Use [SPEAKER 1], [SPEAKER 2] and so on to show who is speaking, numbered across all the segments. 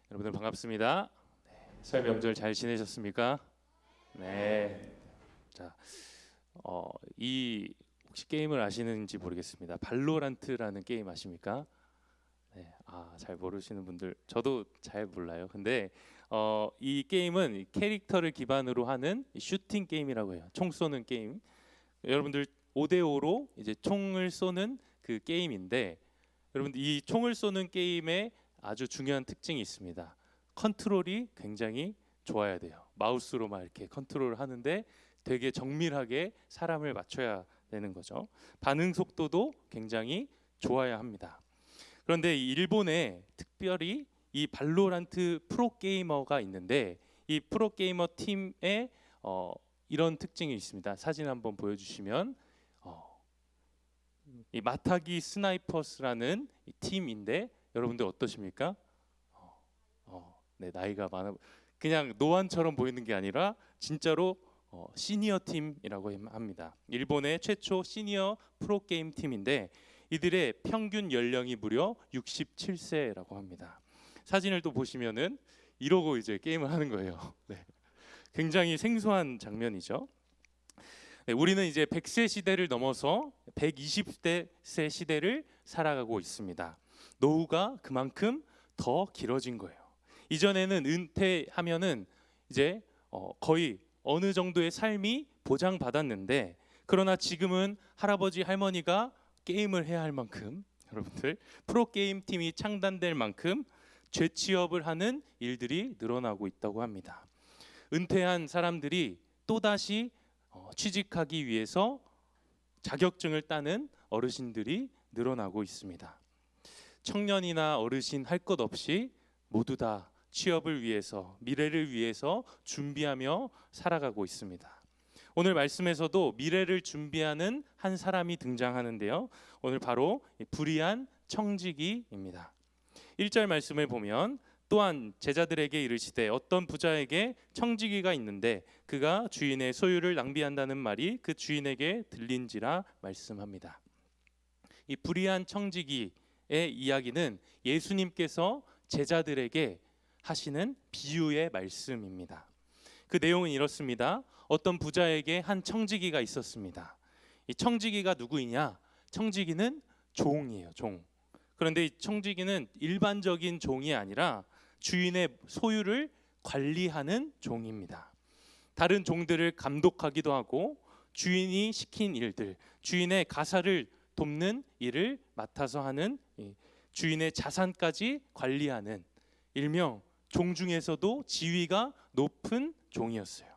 [SPEAKER 1] 여러분들 반갑습니다. 설 명절 잘 지내셨습니까? 네. 자, 이 혹시 게임을 아시는지 모르겠습니다. 발로란트라는 게임 아십니까? 네. 잘 모르시는 분들 저도 잘 몰라요. 근데 이 게임은 캐릭터를 기반으로 하는 슈팅 게임이라고 해요. 총 쏘는 게임. 여러분들 5대5로 이제 총을 쏘는 그 게임인데 여러분들 이 총을 쏘는 게임에 아주 중요한 특징이 있습니다. 컨트롤이 굉장히 좋아야 돼요. 마우스로 막 이렇게 컨트롤을 하는데 되게 정밀하게 사람을 맞춰야 되는 거죠. 반응 속도도 굉장히 좋아야 합니다. 그런데 이 일본에 특별히 이 발로란트 프로게이머가 있는데 이 프로게이머 팀에 이런 특징이 있습니다. 사진 한번 보여주시면 이 마타기 스나이퍼스라는 이 팀인데 여러분들 어떠십니까? 네, 나이가 많아 그냥 노안처럼 보이는 게 아니라 진짜로 시니어 팀이라고 합니다. 일본의 최초 시니어 프로게임 팀인데 이들의 평균 연령이 무려 67세라고 합니다. 사진을 또 보시면은 이러고 이제 게임을 하는 거예요. 네. 굉장히 생소한 장면이죠. 네, 우리는 이제 100세 시대를 넘어서 120세 시대를 살아가고 있습니다. 노후가 그만큼 더 길어진 거예요. 이전에는 은퇴하면은 이제 거의 어느 정도의 삶이 보장받았는데 그러나 지금은 할아버지 할머니가 게임을 해야 할 만큼 여러분들 프로게임 팀이 창단될 만큼 재취업을 하는 일들이 늘어나고 있다고 합니다. 은퇴한 사람들이 또다시 취직하기 위해서 자격증을 따는 어르신들이 늘어나고 있습니다. 청년이나 어르신 할 것 없이 모두 다 취업을 위해서 미래를 위해서 준비하며 살아가고 있습니다. 오늘 말씀에서도 미래를 준비하는 한 사람이 등장하는데요. 오늘 바로 불의한 청지기입니다. 1절 말씀을 보면 또한 제자들에게 이르시되 어떤 부자에게 청지기가 있는데 그가 주인의 소유를 낭비한다는 말이 그 주인에게 들린지라 말씀합니다. 이 불의한 청지기의 이야기는 예수님께서 제자들에게 하시는 비유의 말씀입니다. 그 내용은 이렇습니다. 어떤 부자에게 한 청지기가 있었습니다. 이 청지기가 누구이냐? 청지기는 종이에요, 종. 그런데 이 청지기는 일반적인 종이 아니라 주인의 소유를 관리하는 종입니다. 다른 종들을 감독하기도 하고 주인이 시킨 일들, 주인의 가사를 돕는 일을 맡아서 하는 주인의 자산까지 관리하는 일명 종 중에서도 지위가 높은 종이었어요.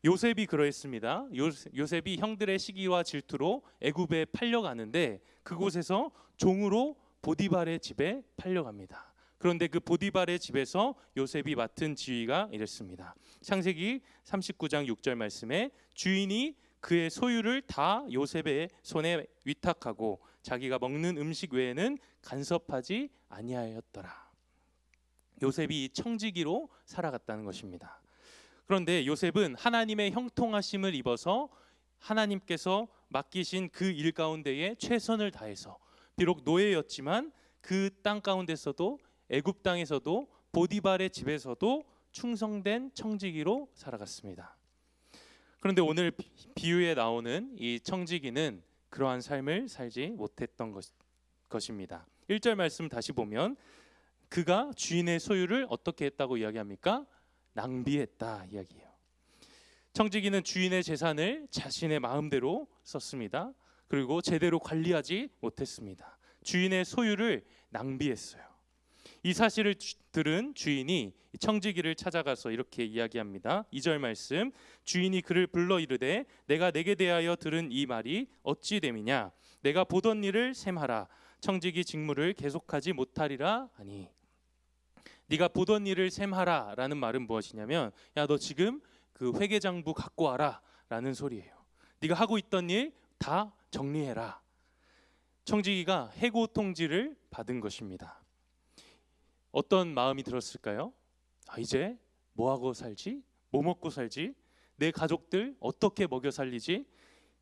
[SPEAKER 1] 요셉이 그러했습니다. 요셉이 형들의 시기와 질투로 애굽에 팔려가는데 그곳에서 종으로 보디발의 집에 팔려갑니다. 그런데 그 보디발의 집에서 요셉이 맡은 지위가 이랬습니다. 창세기 39장 6절 말씀에 주인이 그의 소유를 다 요셉의 손에 위탁하고 자기가 먹는 음식 외에는 간섭하지 아니하였더라. 요셉이 청지기로 살아갔다는 것입니다. 그런데 요셉은 하나님의 형통하심을 입어서 하나님께서 맡기신 그 일 가운데에 최선을 다해서 비록 노예였지만 그 땅 가운데서도 애굽 땅에서도 보디발의 집에서도 충성된 청지기로 살아갔습니다. 그런데 오늘 비유에 나오는 이 청지기는 그러한 삶을 살지 못했던 것입니다. 1절 말씀 다시 보면 그가 주인의 소유를 어떻게 했다고 이야기합니까? 낭비했다 이야기해요. 청지기는 주인의 재산을 자신의 마음대로 썼습니다. 그리고 제대로 관리하지 못했습니다. 주인의 소유를 낭비했어요. 이 사실을 들은 주인이 청지기를 찾아가서 이렇게 이야기합니다. 2절 말씀 주인이 그를 불러 이르되 내가 내게 대하여 들은 이 말이 어찌 됨이냐 내가 보던 일을 셈하라 청지기 직무를 계속하지 못하리라 하니 네가 보던 일을 셈하라 라는 말은 무엇이냐면 야 너 지금 그 회계장부 갖고 와라 라는 소리예요. 네가 하고 있던 일 다 정리해라. 청지기가 해고 통지를 받은 것입니다. 어떤 마음이 들었을까요? 이제 뭐 하고 살지? 뭐 먹고 살지? 내 가족들 어떻게 먹여 살리지?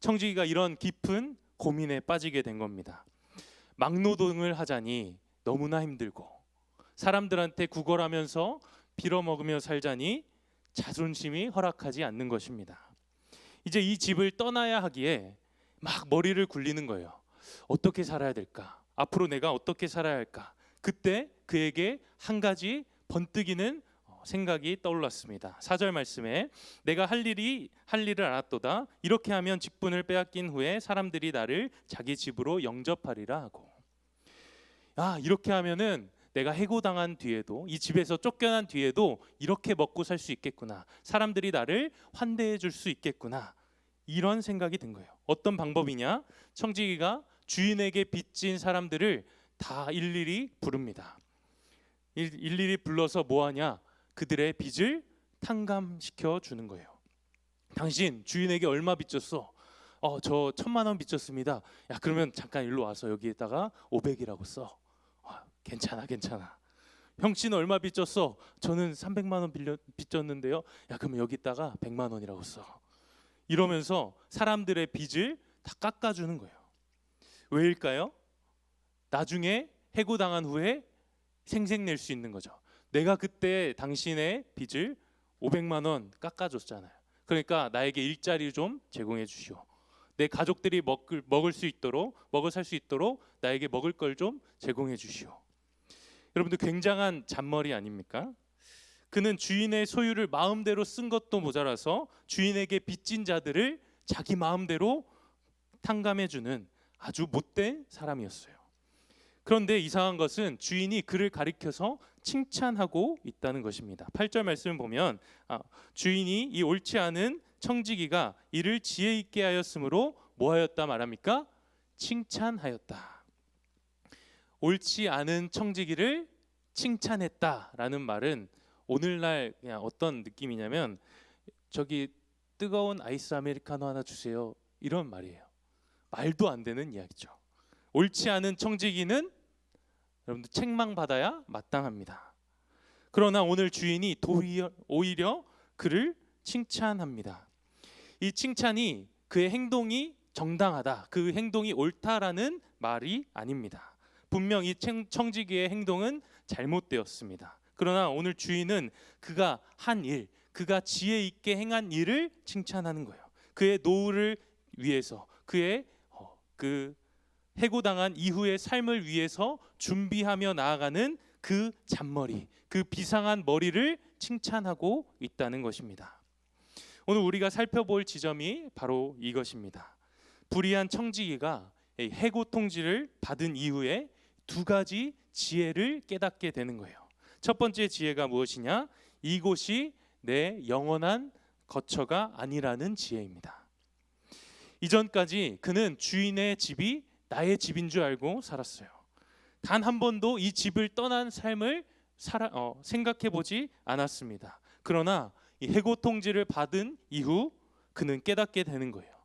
[SPEAKER 1] 청지기가 이런 깊은 고민에 빠지게 된 겁니다. 막노동을 하자니 너무나 힘들고 사람들한테 구걸하면서 빌어먹으며 살자니 자존심이 허락하지 않는 것입니다. 이제 이 집을 떠나야 하기에 막 머리를 굴리는 거예요. 어떻게 살아야 될까? 앞으로 내가 어떻게 살아야 할까? 그때 그에게 한 가지 번뜩이는 생각이 떠올랐습니다. 4절 말씀에 내가 할 일을 알았도다. 이렇게 하면 직분을 빼앗긴 후에 사람들이 나를 자기 집으로 영접하리라 하고. 이렇게 하면은 내가 해고당한 뒤에도, 이 집에서 쫓겨난 뒤에도 이렇게 먹고 살 수 있겠구나. 사람들이 나를 환대해 줄 수 있겠구나. 이런 생각이 든 거예요. 어떤 방법이냐? 청지기가 주인에게 빚진 사람들을 다 일일이 부릅니다. 일일이 불러서 뭐 하냐? 그들의 빚을 탕감시켜 주는 거예요. 당신 주인에게 얼마 빚졌어? 저 1,000만 원 빚졌습니다. 야, 그러면 잠깐 일로 와서 여기에다가 500이라고 써. 괜찮아. 형씨는 얼마 빚졌어? 저는 300만 원 빚졌는데요. 야, 그러면 여기다가 100만 원이라고 써. 이러면서 사람들의 빚을 다 깎아주는 거예요. 왜일까요? 나중에 해고당한 후에 생색낼 수 있는 거죠. 내가 그때 당신의 빚을 500만 원 깎아줬잖아요. 그러니까 나에게 일자리 좀 제공해 주시오. 내 가족들이 먹을 수 있도록, 먹어 살 수 있도록 나에게 먹을 걸 좀 제공해 주시오. 여러분들 굉장한 잔머리 아닙니까? 그는 주인의 소유를 마음대로 쓴 것도 모자라서 주인에게 빚진 자들을 자기 마음대로 탕감해 주는 아주 못된 사람이었어요. 그런데 이상한 것은 주인이 그를 가리켜서 칭찬하고 있다는 것입니다. 8절 말씀을 보면 주인이 이 옳지 않은 청지기가 이를 지혜 있게 하였으므로 뭐 하였다 말합니까? 칭찬하였다. 옳지 않은 청지기를 칭찬했다라는 말은 오늘날 그냥 어떤 느낌이냐면 저기 뜨거운 아이스 아메리카노 하나 주세요. 이런 말이에요. 말도 안 되는 이야기죠. 옳지 않은 청지기는 여러분들 책망받아야 마땅합니다. 그러나 오늘 주인이 오히려 그를 칭찬합니다. 이 칭찬이 그의 행동이 정당하다, 그 행동이 옳다라는 말이 아닙니다. 분명 이 청지기의 행동은 잘못되었습니다. 그러나 오늘 주인은 그가 한 일, 그가 지혜 있게 행한 일을 칭찬하는 거예요. 그의 노후를 위해서, 그의 그 해고당한 이후의 삶을 위해서 준비하며 나아가는 그 잔머리, 그 비상한 머리를 칭찬하고 있다는 것입니다. 오늘 우리가 살펴볼 지점이 바로 이것입니다. 불의한 청지기가 해고 통지를 받은 이후에 두 가지 지혜를 깨닫게 되는 거예요. 첫 번째 지혜가 무엇이냐? 이곳이 내 영원한 거처가 아니라는 지혜입니다. 이전까지 그는 주인의 집이 나의 집인 줄 알고 살았어요. 단 한 번도 이 집을 떠난 삶을 생각해 보지 않았습니다. 그러나 이 해고 통지를 받은 이후 그는 깨닫게 되는 거예요.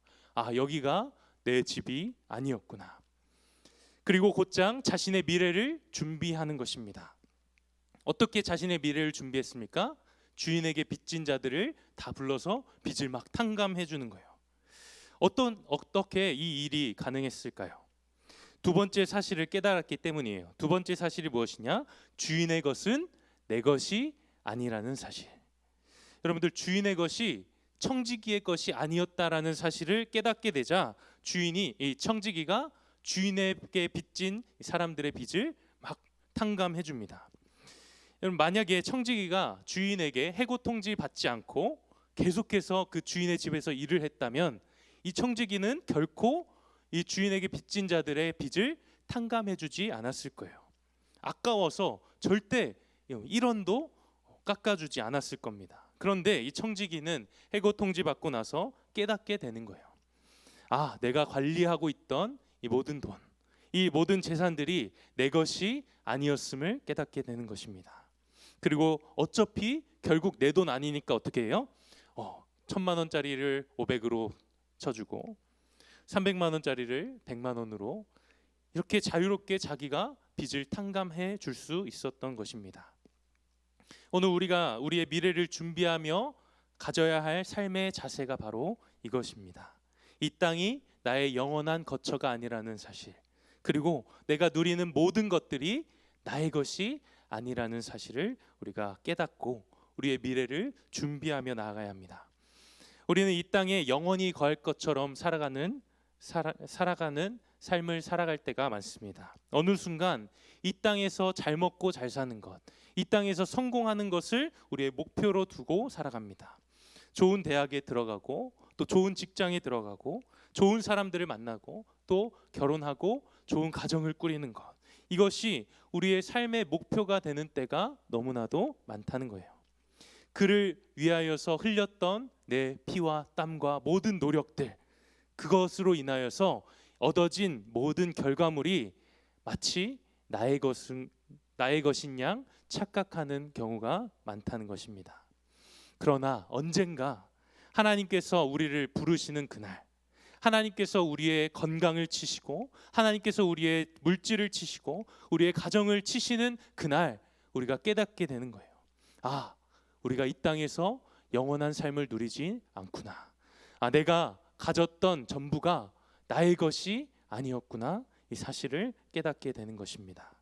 [SPEAKER 1] 여기가 내 집이 아니었구나. 그리고 곧장 자신의 미래를 준비하는 것입니다. 어떻게 자신의 미래를 준비했습니까? 주인에게 빚진 자들을 다 불러서 빚을 막 탕감해 주는 거예요. 어떻게 이 일이 가능했을까요? 두 번째 사실을 깨달았기 때문이에요. 두 번째 사실이 무엇이냐? 주인의 것은 내 것이 아니라는 사실. 여러분들, 주인의 것이 청지기의 것이 아니었다라는 사실을 깨닫게 되자 이 청지기가 주인에게 빚진 사람들의 빚을 막 탕감해 줍니다. 여러분, 만약에 청지기가 주인에게 해고 통지 받지 않고 계속해서 그 주인의 집에서 일을 했다면 이 청지기는 결코 이 주인에게 빚진 자들의 빚을 탕감해 주지 않았을 거예요. 아까워서 절대 1원도 깎아주지 않았을 겁니다. 그런데 이 청지기는 해고 통지 받고 나서 깨닫게 되는 거예요. 내가 관리하고 있던 이 모든 돈, 이 모든 재산들이 내 것이 아니었음을 깨닫게 되는 것입니다. 그리고 어차피 결국 내 돈 아니니까 어떻게 해요? 1,000만 원짜리를 500으로 쳐주고 300만 원짜리를 100만 원으로 이렇게 자유롭게 자기가 빚을 탕감해 줄 수 있었던 것입니다. 오늘 우리가 우리의 미래를 준비하며 가져야 할 삶의 자세가 바로 이것입니다. 이 땅이 나의 영원한 거처가 아니라는 사실, 그리고 내가 누리는 모든 것들이 나의 것이 아니라는 사실을 우리가 깨닫고 우리의 미래를 준비하며 나아가야 합니다. 우리는 이 땅에 영원히 거할 것처럼 살아가는 삶을 살아갈 때가 많습니다. 어느 순간 이 땅에서 잘 먹고 잘 사는 것, 이 땅에서 성공하는 것을 우리의 목표로 두고 살아갑니다. 좋은 대학에 들어가고 또 좋은 직장에 들어가고 좋은 사람들을 만나고 또 결혼하고 좋은 가정을 꾸리는 것, 이것이 우리의 삶의 목표가 되는 때가 너무나도 많다는 거예요. 그를 위하여서 흘렸던 내 피와 땀과 모든 노력들, 그것으로 인하여서 얻어진 모든 결과물이 마치 나의 것인 양 착각하는 경우가 많다는 것입니다. 그러나 언젠가 하나님께서 우리를 부르시는 그날, 하나님께서 우리의 건강을 치시고 하나님께서 우리의 물질을 치시고 우리의 가정을 치시는 그날 우리가 깨닫게 되는 거예요. 아, 우리가 이 땅에서 영원한 삶을 누리지 않구나. 아, 내가 가졌던 전부가 나의 것이 아니었구나. 이 사실을 깨닫게 되는 것입니다.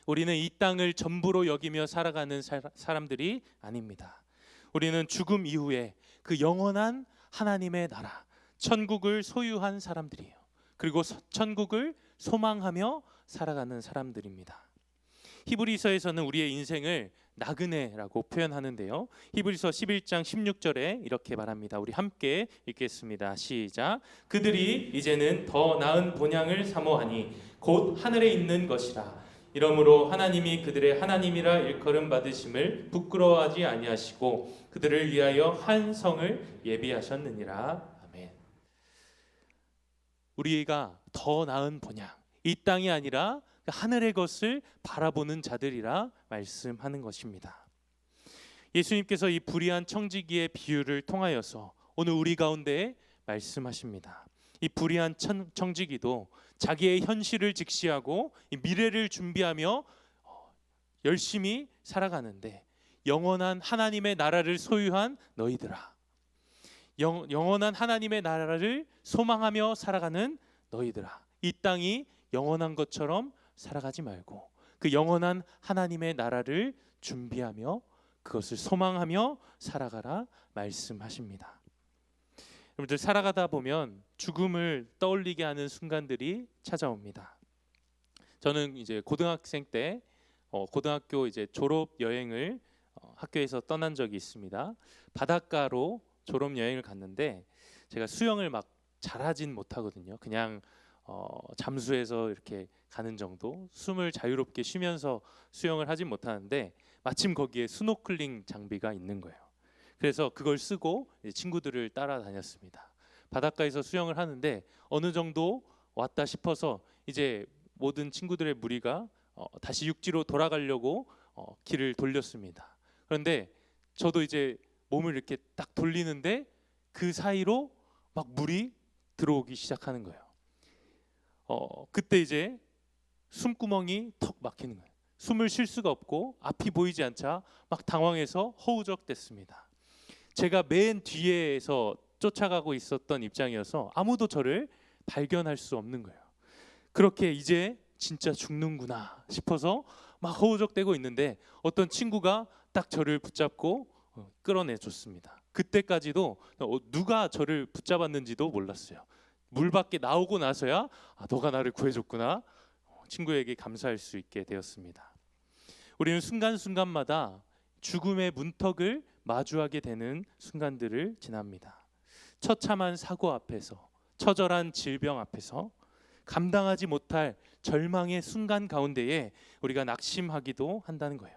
[SPEAKER 1] 우리는 이 땅을 전부로 여기며 살아가는 사람들이 아닙니다. 우리는 죽음 이후에 그 영원한 하나님의 나라, 천국을 소유한 사람들이에요. 그리고 천국을 소망하며 살아가는 사람들입니다. 히브리서에서는 우리의 인생을 나그네라고 표현하는데요. 히브리서 11장 16절에 이렇게 말합니다. 우리 함께 읽겠습니다. 시작. 그들이 이제는 더 나은 본향을 사모하니 곧 하늘에 있는 것이라. 이러므로 하나님이 그들의 하나님이라 일컬음 받으심을 부끄러워하지 아니하시고 그들을 위하여 한 성을 예비하셨느니라. 아멘. 우리가 더 나은 본향, 이 땅이 아니라 하늘의 것을 바라보는 자들이라 말씀하는 것입니다. 예수님께서 이 불의한 청지기의 비유를 통하여서 오늘 우리 가운데 말씀하십니다. 이 불의한 청지기도 자기의 현실을 직시하고 미래를 준비하며 열심히 살아가는데, 영원한 하나님의 나라를 소유한 너희들아, 영원한 하나님의 나라를 소망하며 살아가는 너희들아, 이 땅이 영원한 것처럼 살아가지 말고 그 영원한 하나님의 나라를 준비하며 그것을 소망하며 살아가라 말씀하십니다. 여러분들, 살아가다 보면 죽음을 떠올리게 하는 순간들이 찾아옵니다. 저는 이제 고등학생 때 고등학교 이제 졸업 여행을 학교에서 떠난 적이 있습니다. 바닷가로 졸업 여행을 갔는데 제가 수영을 막 잘하진 못하거든요. 그냥 잠수해서 이렇게 가는 정도, 숨을 자유롭게 쉬면서 수영을 하진 못하는데 마침 거기에 스노클링 장비가 있는 거예요. 그래서 그걸 쓰고 친구들을 따라다녔습니다. 바닷가에서 수영을 하는데 어느 정도 왔다 싶어서 이제 모든 친구들의 무리가 다시 육지로 돌아가려고 길을 돌렸습니다. 그런데 저도 이제 몸을 이렇게 딱 돌리는데 그 사이로 막 물이 들어오기 시작하는 거예요. 그때 이제 숨구멍이 턱 막히는 거예요. 숨을 쉴 수가 없고 앞이 보이지 않자 막 당황해서 허우적댔습니다. 제가 맨 뒤에서 쫓아가고 있었던 입장이어서 아무도 저를 발견할 수 없는 거예요. 그렇게 이제 진짜 죽는구나 싶어서 막 허우적대고 있는데 어떤 친구가 딱 저를 붙잡고 끌어내줬습니다. 그때까지도 누가 저를 붙잡았는지도 몰랐어요. 물 밖에 나오고 나서야 너가 나를 구해줬구나, 친구에게 감사할 수 있게 되었습니다. 우리는 순간순간마다 죽음의 문턱을 마주하게 되는 순간들을 지납니다. 처참한 사고 앞에서, 처절한 질병 앞에서, 감당하지 못할 절망의 순간 가운데에 우리가 낙심하기도 한다는 거예요.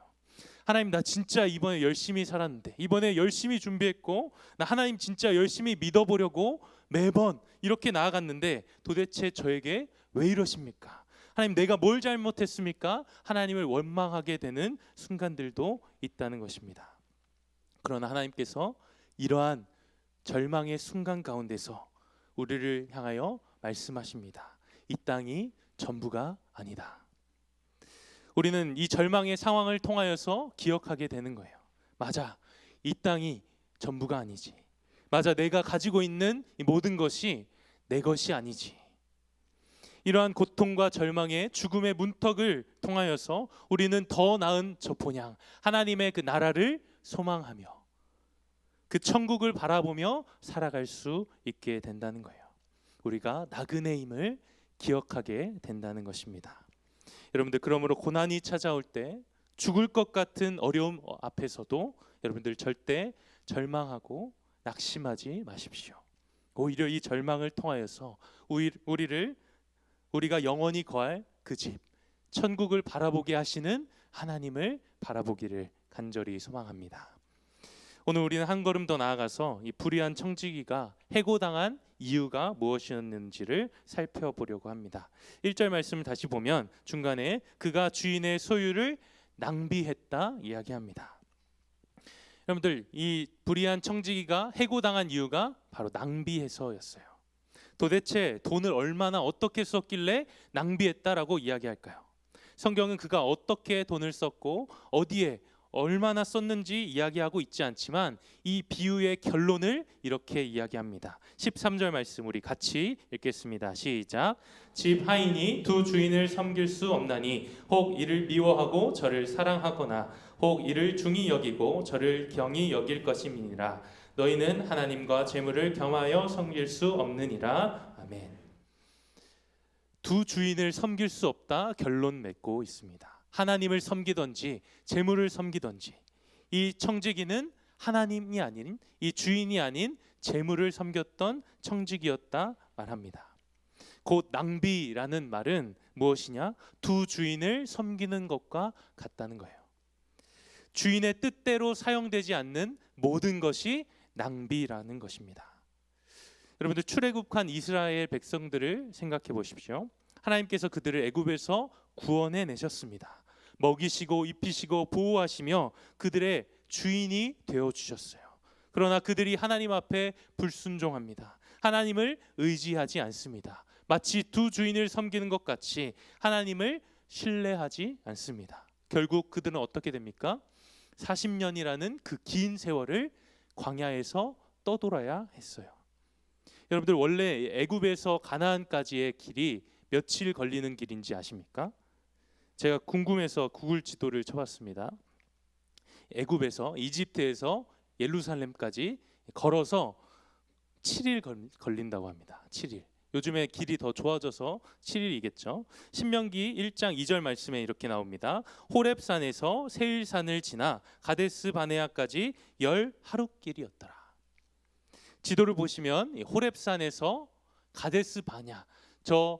[SPEAKER 1] 하나님, 나 진짜 이번에 열심히 살았는데, 이번에 열심히 준비했고, 나 하나님 진짜 열심히 믿어보려고 매번 이렇게 나아갔는데 도대체 저에게 왜 이러십니까? 하나님, 내가 뭘 잘못했습니까? 하나님을 원망하게 되는 순간들도 있다는 것입니다. 그러나 하나님께서 이러한 절망의 순간 가운데서 우리를 향하여 말씀하십니다. 이 땅이 전부가 아니다. 우리는 이 절망의 상황을 통하여서 기억하게 되는 거예요. 맞아, 이 땅이 전부가 아니지. 맞아, 내가 가지고 있는 이 모든 것이 내 것이 아니지. 이러한 고통과 절망의 죽음의 문턱을 통하여서 우리는 더 나은 저 본향 하나님의 그 나라를 소망하며 그 천국을 바라보며 살아갈 수 있게 된다는 거예요. 우리가 나그네임을 기억하게 된다는 것입니다. 여러분들, 그러므로 고난이 찾아올 때 죽을 것 같은 어려움 앞에서도 여러분들 절대 절망하고 낙심하지 마십시오. 오히려 이 절망을 통하여서 우리가 영원히 거할 그 집, 천국을 바라보게 하시는 하나님을 바라보기를 간절히 소망합니다. 오늘 우리는 한 걸음 더 나아가서 이 불의한 청지기가 해고당한 이유가 무엇이었는지를 살펴보려고 합니다. 1절 말씀을 다시 보면 중간에 그가 주인의 소유를 낭비했다 이야기합니다. 여러분들, 이 불의한 청지기가 해고당한 이유가 바로 낭비해서였어요. 도대체 돈을 얼마나 어떻게 썼길래 낭비했다라고 이야기할까요? 성경은 그가 어떻게 돈을 썼고 어디에 얼마나 썼는지 이야기하고 있지 않지만 이 비유의 결론을 이렇게 이야기합니다. 13절 말씀 우리 같이 읽겠습니다. 시작. 집 하인이 두 주인을 섬길 수 없나니 혹 이를 미워하고 저를 사랑하거나 혹 이를 중히 여기고 저를 경히 여길 것임이니라. 너희는 하나님과 재물을 겸하여 섬길 수 없느니라. 아멘. 두 주인을 섬길 수 없다 결론 맺고 있습니다. 하나님을 섬기든지 재물을 섬기든지 이 청지기는 하나님이 아닌, 이 주인이 아닌 재물을 섬겼던 청지기였다 말합니다. 곧 낭비라는 말은 무엇이냐? 두 주인을 섬기는 것과 같다는 거예요. 주인의 뜻대로 사용되지 않는 모든 것이 낭비라는 것입니다. 여러분들, 출애굽한 이스라엘 백성들을 생각해 보십시오. 하나님께서 그들을 애굽에서 구원해 내셨습니다. 먹이시고 입히시고 보호하시며 그들의 주인이 되어 주셨어요. 그러나 그들이 하나님 앞에 불순종합니다. 하나님을 의지하지 않습니다. 마치 두 주인을 섬기는 것 같이 하나님을 신뢰하지 않습니다. 결국 그들은 어떻게 됩니까? 40년이라는 그 긴 세월을 광야에서 떠돌아야 했어요. 여러분들, 원래 애굽에서 가나안까지의 길이 며칠 걸리는 길인지 아십니까? 제가 궁금해서 구글 지도를 쳐봤습니다. 애굽에서, 이집트에서 예루살렘까지 걸어서 7일 걸린다고 합니다. 7일. 요즘에 길이 더 좋아져서 7일이겠죠. 신명기 1장 2절 말씀에 이렇게 나옵니다. 호렙산에서 세일산을 지나 가데스 바네아까지 10하룻길이었더라. 지도를 보시면 호렙산에서 가데스 바냐, 저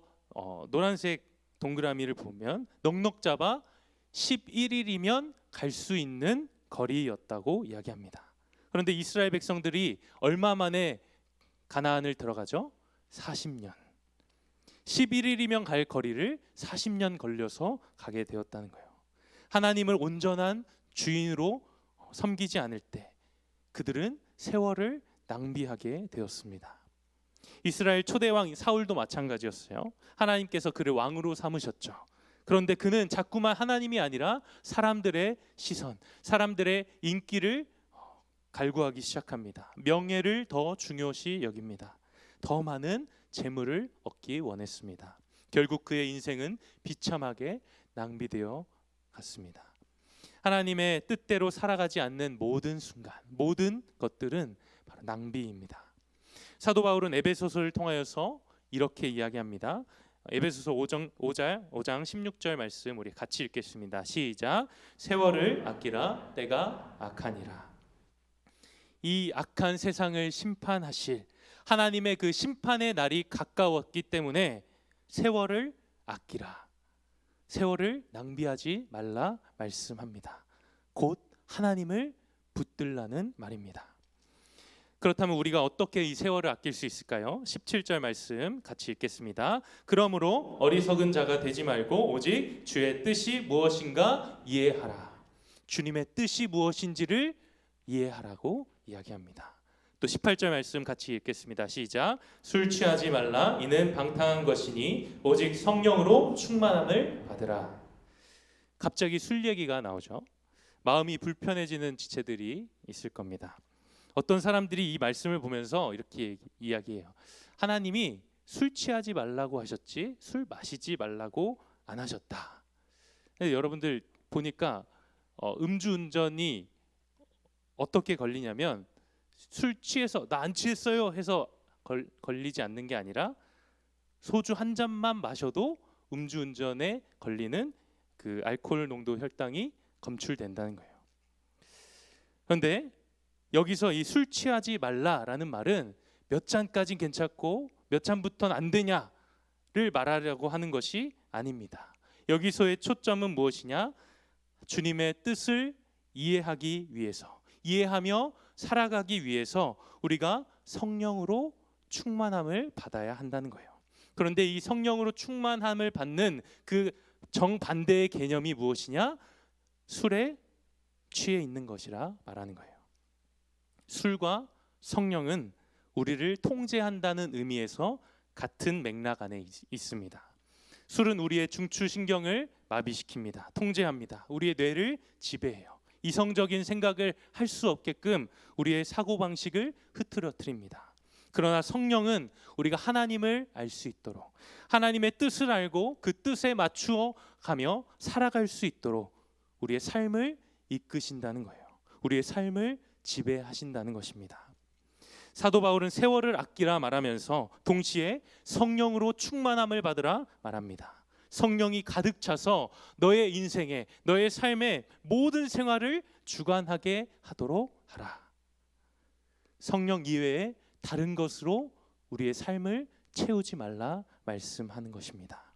[SPEAKER 1] 노란색 동그라미를 보면 넉넉 잡아 11일이면 갈 수 있는 거리였다고 이야기합니다. 그런데 이스라엘 백성들이 얼마 만에 가나안을 들어가죠? 40년. 11일이면 갈 거리를 40년 걸려서 가게 되었다는 거예요. 하나님을 온전한 주인으로 섬기지 않을 때 그들은 세월을 낭비하게 되었습니다. 이스라엘 초대왕 사울도 마찬가지였어요. 하나님께서 그를 왕으로 삼으셨죠. 그런데 그는 자꾸만 하나님이 아니라 사람들의 시선, 사람들의 인기를 갈구하기 시작합니다. 명예를 더 중요시 여깁니다. 더 많은 재물을 얻기 원했습니다. 결국 그의 인생은 비참하게 낭비되어 갔습니다. 하나님의 뜻대로 살아가지 않는 모든 순간, 모든 것들은 바로 낭비입니다. 사도 바울은 에베소서를 통하여서 이렇게 이야기합니다. 에베소서 5장 16절 말씀 우리 같이 읽겠습니다. 시작. 세월을 아끼라 때가 악하니라. 이 악한 세상을 심판하실 하나님의 그 심판의 날이 가까웠기 때문에 세월을 아끼라, 세월을 낭비하지 말라 말씀합니다. 곧 하나님을 붙들라는 말입니다. 그렇다면 우리가 어떻게 이 세월을 아낄 수 있을까요? 17절 말씀 같이 읽겠습니다. 그러므로 어리석은 자가 되지 말고 오직 주의 뜻이 무엇인가 이해하라. 주님의 뜻이 무엇인지를 이해하라고 이야기합니다. 또 18절 말씀 같이 읽겠습니다. 시작. 술 취하지 말라. 이는 방탕한 것이니 오직 성령으로 충만함을 받으라. 갑자기 술 얘기가 나오죠. 마음이 불편해지는 지체들이 있을 겁니다. 어떤 사람들이 이 말씀을 보면서 이렇게 이야기해요. 하나님이 술 취하지 말라고 하셨지 술 마시지 말라고 안 하셨다. 여러분들 보니까 음주운전이 어떻게 걸리냐면 술 취해서 나 안 취했어요 해서 걸리지 않는 게 아니라 소주 한 잔만 마셔도 음주운전에 걸리는 그 알코올 농도 혈당이 검출된다는 거예요. 그런데 여기서 이 술 취하지 말라라는 말은 몇 잔까진 괜찮고 몇 잔부터는 안 되냐를 말하려고 하는 것이 아닙니다. 여기서의 초점은 무엇이냐? 주님의 뜻을 이해하기 위해서, 이해하며 살아가기 위해서 우리가 성령으로 충만함을 받아야 한다는 거예요. 그런데 이 성령으로 충만함을 받는 그 정반대의 개념이 무엇이냐? 술에 취해 있는 것이라 말하는 거예요. 술과 성령은 우리를 통제한다는 의미에서 같은 맥락 안에 있습니다. 술은 우리의 중추신경을 마비시킵니다. 통제합니다. 우리의 뇌를 지배해요. 이성적인 생각을 할 수 없게끔 우리의 사고방식을 흐트러뜨립니다. 그러나 성령은 우리가 하나님을 알 수 있도록, 하나님의 뜻을 알고 그 뜻에 맞추어 가며 살아갈 수 있도록 우리의 삶을 이끄신다는 거예요. 우리의 삶을 지배하신다는 것입니다. 사도 바울은 세월을 아끼라 말하면서 동시에 성령으로 충만함을 받으라 말합니다. 성령이 가득 차서 너의 인생에, 너의 삶의 모든 생활을 주관하게 하도록 하라. 성령 이외에 다른 것으로 우리의 삶을 채우지 말라 말씀하는 것입니다.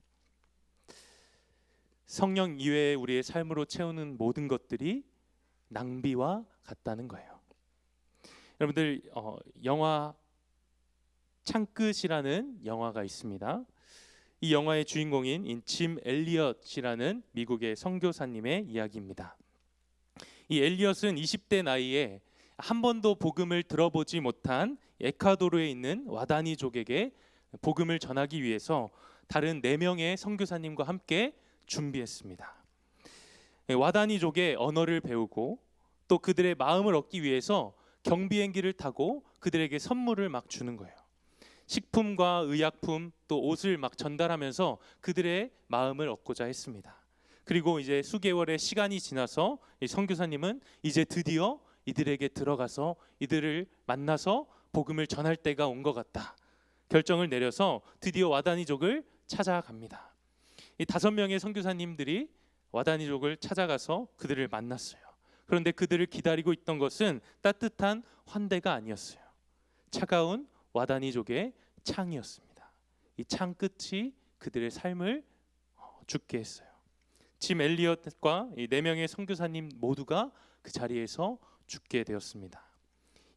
[SPEAKER 1] 성령 이외에 우리의 삶으로 채우는 모든 것들이 낭비와 같다는 거예요. 여러분들 영화 창끝이라는 영화가 있습니다. 이 영화의 주인공인 짐 엘리엇이라는 미국의 선교사님의 이야기입니다. 이 엘리엇은 20대 나이에 한 번도 복음을 들어보지 못한 에콰도르에 있는 와다니족에게 복음을 전하기 위해서 다른 4명의 선교사님과 함께 준비했습니다. 와다니족의 언어를 배우고 또 그들의 마음을 얻기 위해서 경비행기를 타고 그들에게 선물을 막 주는 거예요. 식품과 의약품 또 옷을 막 전달하면서 그들의 마음을 얻고자 했습니다. 그리고 이제 수개월의 시간이 지나서 이 선교사님은 이제 드디어 이들에게 들어가서 이들을 만나서 복음을 전할 때가 온 것 같다 결정을 내려서 드디어 와다니족을 찾아갑니다. 이 5명의 선교사님들이 와다니족을 찾아가서 그들을 만났어요. 그런데 그들을 기다리고 있던 것은 따뜻한 환대가 아니었어요. 차가운 와다니족의 창이었습니다. 이 창 끝이 그들의 삶을 죽게 했어요. 짐 엘리엇과 이 4명의 선교사님 모두가 그 자리에서 죽게 되었습니다.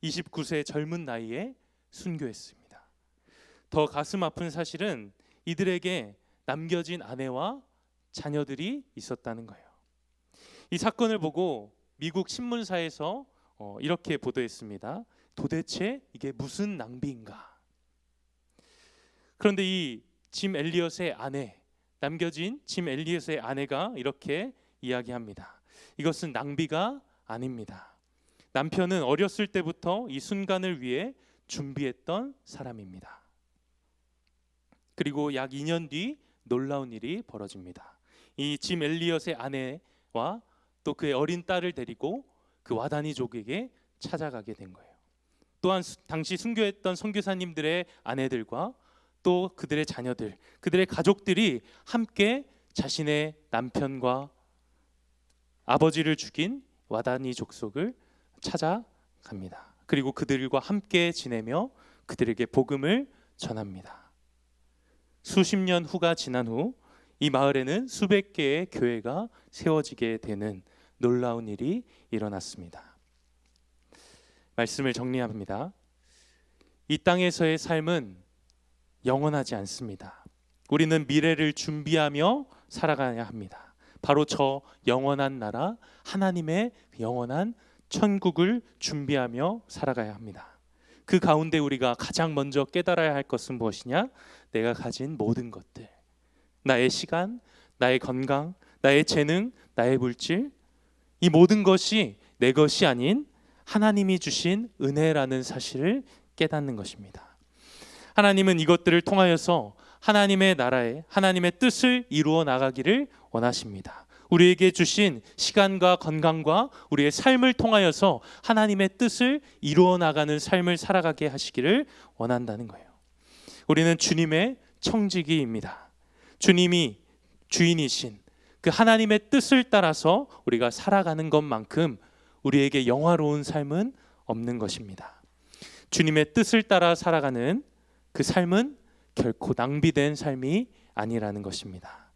[SPEAKER 1] 29세 젊은 나이에 순교했습니다. 더 가슴 아픈 사실은 이들에게 남겨진 아내와 자녀들이 있었다는 거예요. 이 사건을 보고 미국 신문사에서 이렇게 보도했습니다. 도대체 이게 무슨 낭비인가? 그런데 이 짐 엘리엇의 아내, 남겨진 짐 엘리엇의 아내가 이렇게 이야기합니다. 이것은 낭비가 아닙니다. 남편은 어렸을 때부터 이 순간을 위해 준비했던 사람입니다. 그리고 약 2년 뒤 놀라운 일이 벌어집니다. 이 짐 엘리엇의 아내와 또 그의 어린 딸을 데리고 그 와다니족에게 찾아가게 된 거예요. 또한 당시 순교했던 선교사님들의 아내들과 또 그들의 자녀들, 그들의 가족들이 함께 자신의 남편과 아버지를 죽인 와다니 족속을 찾아갑니다. 그리고 그들과 함께 지내며 그들에게 복음을 전합니다. 수십 년 후가 지난 후 이 마을에는 수백 개의 교회가 세워지게 되는 놀라운 일이 일어났습니다. 말씀을 정리합니다. 이 땅에서의 삶은 영원하지 않습니다. 우리는 미래를 준비하며 살아가야 합니다. 바로 저 영원한 나라, 하나님의 영원한 천국을 준비하며 살아가야 합니다. 그 가운데 우리가 가장 먼저 깨달아야 할 것은 무엇이냐? 내가 가진 모든 것들, 나의 시간, 나의 건강, 나의 재능, 나의 물질, 이 모든 것이 내 것이 아닌 하나님이 주신 은혜라는 사실을 깨닫는 것입니다. 하나님은 이것들을 통하여서 하나님의 나라에 하나님의 뜻을 이루어 나가기를 원하십니다. 우리에게 주신 시간과 건강과 우리의 삶을 통하여서 하나님의 뜻을 이루어 나가는 삶을 살아가게 하시기를 원한다는 거예요. 우리는 주님의 청지기입니다. 주님이 주인이신 그 하나님의 뜻을 따라서 우리가 살아가는 것만큼 우리에게 영화로운 삶은 없는 것입니다. 주님의 뜻을 따라 살아가는 그 삶은 결코 낭비된 삶이 아니라는 것입니다.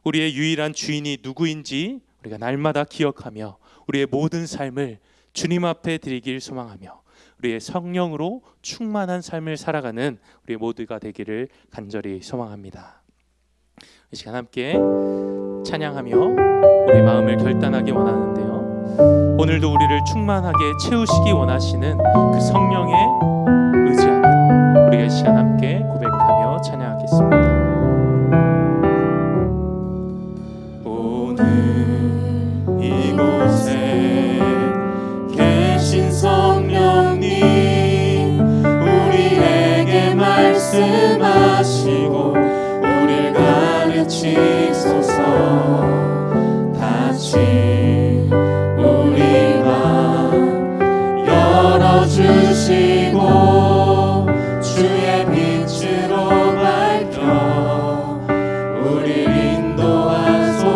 [SPEAKER 1] 우리의 유일한 주인이 누구인지 우리가 날마다 기억하며 우리의 모든 삶을 주님 앞에 드리길 소망하며 우리의 성령으로 충만한 삶을 살아가는 우리 모두가 되기를 간절히 소망합니다. 이 시간 함께 찬양하며 우리 마음을 결단하기 원하는데요, 오늘도 우리를 충만하게 채우시기 원하시는 그 성령의 의지하며 우리가 이 시간 함께 고백하며 찬양하겠습니다.
[SPEAKER 2] 이곳에 계신 성령님, 우리에게 말씀하시고 우릴 가르치소서. 다시 우리 맘 열어주시고 주의 빛으로 밝혀 우릴 인도하소서.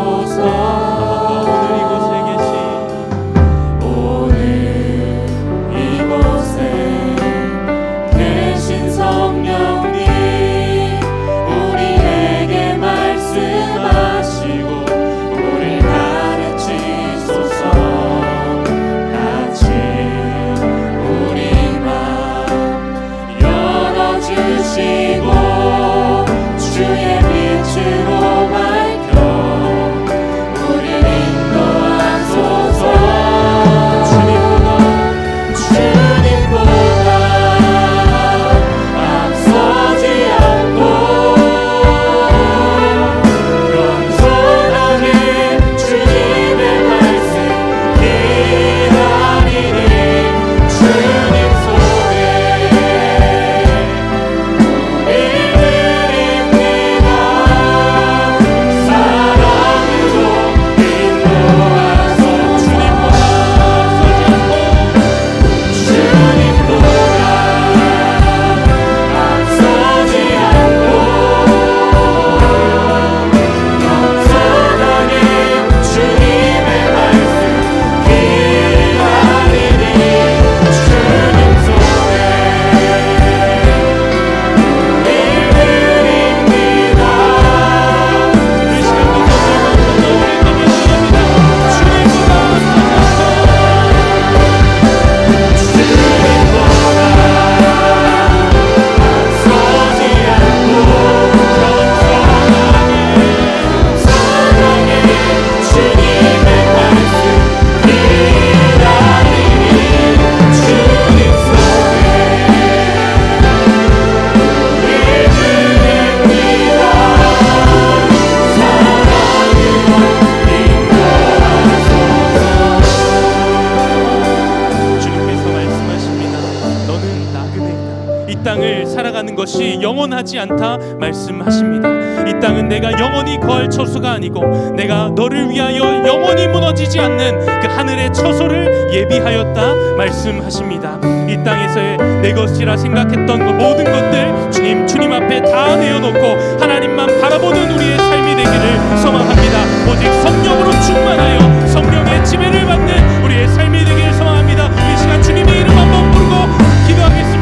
[SPEAKER 1] 것이 영원하지 않다 말씀하십니다. 이 땅은 내가 영원히 거할 처소가 아니고 내가 너를 위하여 영원히 무너지지 않는 그 하늘의 처소를 예비하였다 말씀하십니다. 이 땅에서의 내 것이라 생각했던 그 모든 것들 주님 앞에 다 내어놓고 하나님만 바라보는 우리의 삶이 되기를 소망합니다. 오직 성령으로 충만하여 성령의 지배를 받는 우리의 삶이 되기를 소망합니다. 이 시간 주님의 이름 한번 부르고 기도하겠습니다.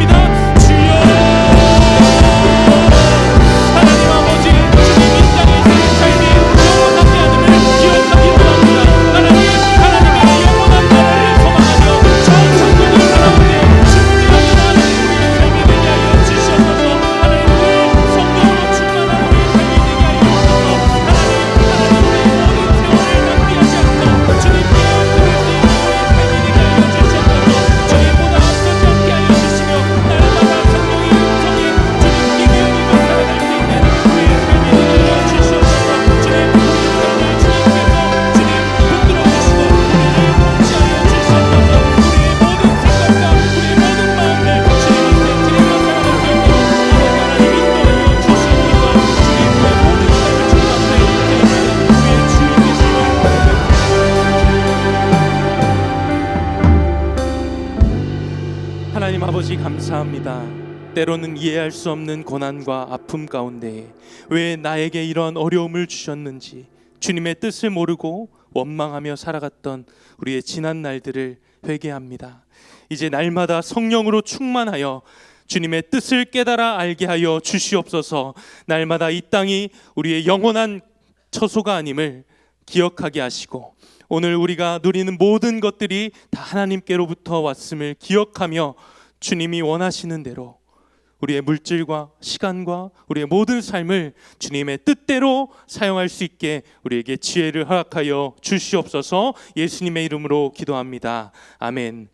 [SPEAKER 1] 하나님 아버지, 주님 이 땅에서의 삶이 영원하지 않음을 기억하기 원합니다. 하나님의 영원한 나라를 소망하며 전 천국을 바라보며 승리하는 우리의 삶이 되게 하여 주시옵소서. 하나님, 우리 성령으로 충만한 우리의 삶이 되게 하여 주시옵소서. 하나님, 우리의 모든 세월을 낭비하지 않고 주님께 아버지 감사합니다. 때로는 이해할 수 없는 고난과 아픔 가운데 왜 나에게 이런 어려움을 주셨는지 주님의 뜻을 모르고 원망하며 살아갔던 우리의 지난 날들을 회개합니다. 이제 날마다 성령으로 충만하여 주님의 뜻을 깨달아 알게 하여 주시옵소서. 날마다 이 땅이 우리의 영원한 처소가 아님을 기억하게 하시고 오늘 우리가 누리는 모든 것들이 다 하나님께로부터 왔음을 기억하며 주님이 원하시는 대로 우리의 물질과 시간과 우리의 모든 삶을 주님의 뜻대로 사용할 수 있게 우리에게 지혜를 허락하여 주시옵소서. 예수님의 이름으로 기도합니다. 아멘.